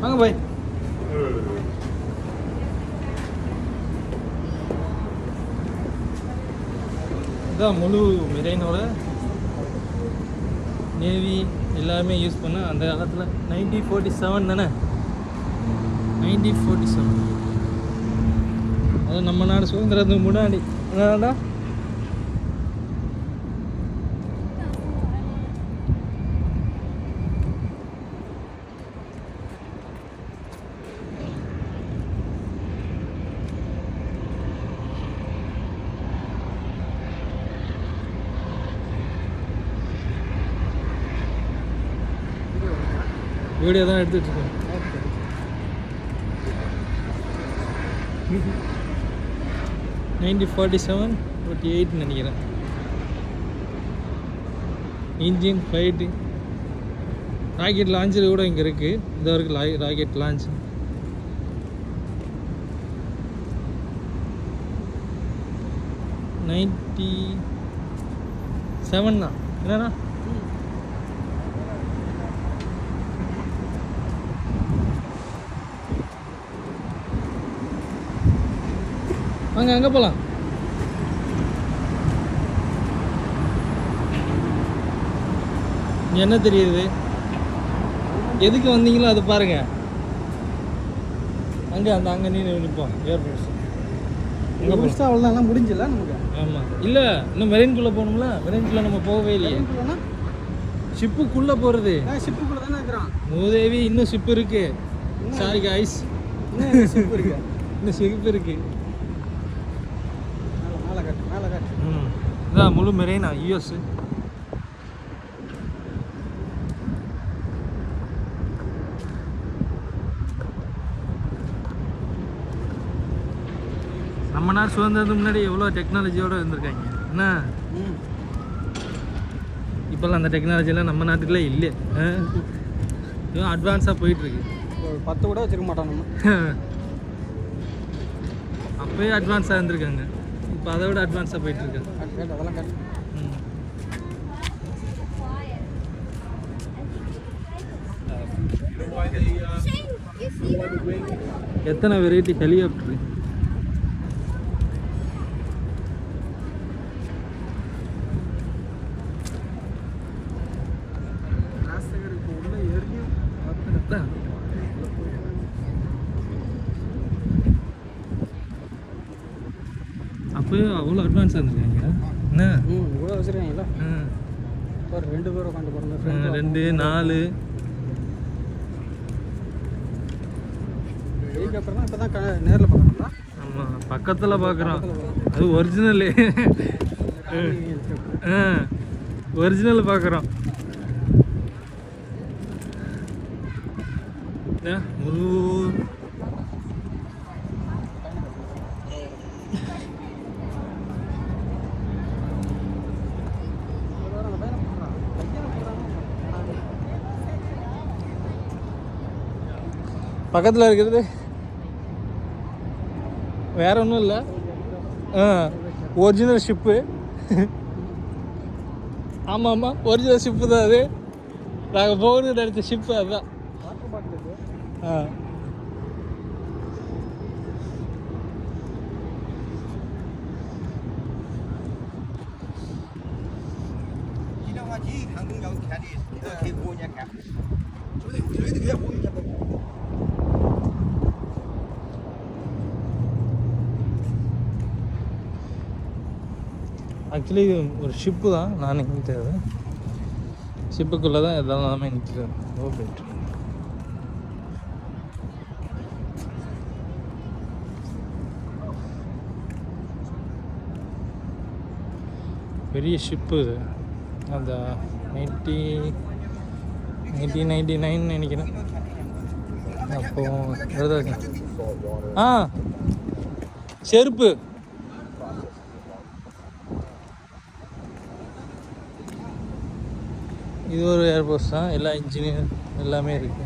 வாங்க பாய். இதுதான் முழு மெரைனோட நேவி எல்லாருமே யூஸ் பண்ண அந்த காலத்தில் 1947 தானே, 1947. அது நம்ம நாடு சுதந்திரத்துக்கு முன்னாடி. என்னடா வீடியோ தான் எடுத்துகிட்டு இருக்கேன். 1947, 48 நினைக்கிறேன். இன்ஜின் ஃப்ளைட்டு ராக்கெட் லான்ச்சர் கூட இங்கே இருக்குது. இந்த வரைக்கும் ராக்கெட் லான்ச். '97 தான். என்னண்ணா வாங்க அங்கே போகலாம். என்ன தெரியுது, எதுக்கு வந்தீங்களோ அது பாருங்க. அங்கே நீ நிற்போம் ஏர்போர்ட்ஸ். அங்கே முடிச்சா அவ்வளோதான், எல்லாம் முடிஞ்சில்ல நமக்கு. ஆமாம், இல்லை இன்னும் மெரைன்குள்ளே போகணும்ல. மெரைன்குள்ளே நம்ம போகவே இல்லையே. ஷிப்புக்குள்ளே போகிறது. ஷிப்புக்குள்ளே தானே இருக்கிறான் மூதேவி. இன்னும் ஷிப் இருக்கு. சாரி காய்ஸ், இன்னும் ஷிப் இருக்கு. இன்னும் ஷிப் இருக்கு. மேலே காட்டு. இதான் முழு மெரைனா யூஎஸ். நம்ம நாடு சுதந்திரத்துக்கு முன்னாடி எவ்வளோ டெக்னாலஜியோடு இருந்திருக்காங்க. என்ன இப்போல்லாம் அந்த டெக்னாலஜிலாம் நம்ம நாட்டுக்குள்ளே இல்லை. இன்னும் அட்வான்ஸாக போயிட்டுருக்கு. 10 கூட வச்சுருக்க மாட்டோம் நம்ம. அப்போயே அட்வான்ஸாக இருந்திருக்காங்க. இப்போ அதை விட அட்வான்ஸாக போயிட்டுருக்காங்க. அதெல்லாம் கேட்டு எத்தனை வெரைட்டி ஹெலிகாப்டரு. அப்போயே அவ்வளோ அட்வான்ஸாக இருந்திருக்காங்க. என்ன இவ்வளோ வச்சுருக்காங்களா? ஒரு 2 பேர் உட்காந்து போகிறோம். 2 4 ஹெலிகாப்டர் தான் இப்போ தான் நேரில் பார்க்கணுங்களா? ஆமாம், பக்கத்தில் பார்க்குறோம். அது ஒரிஜினலு. ஒரிஜினல் பார்க்குறோம். முழு பக்கத்தில் இருக்கிறது வேற ஒன்றும் இல்லை. Original ship. ஆமாம் ஆமாம், ஒரிஜினல் ஷிப்பு தான் அது. நாங்கள் போகணுன்னு நினச்ச ஷிப்பு அதுதான். ஆக்சுவலி இது ஒரு ஷிப்பு தான். நான் நினைக்கிறது ஷிப்புக்குள்ளே தான் இதெல்லாமே நிற்கிறது. ஓகே, பெரிய ஷிப்பு இது. அந்த 1999 நினைக்கிறேன். அப்போது செருப்பு. இது ஒரு ஏர்போர்ட்ஸ் தான். எல்லா இன்ஜினியர் எல்லாமே இருக்குது.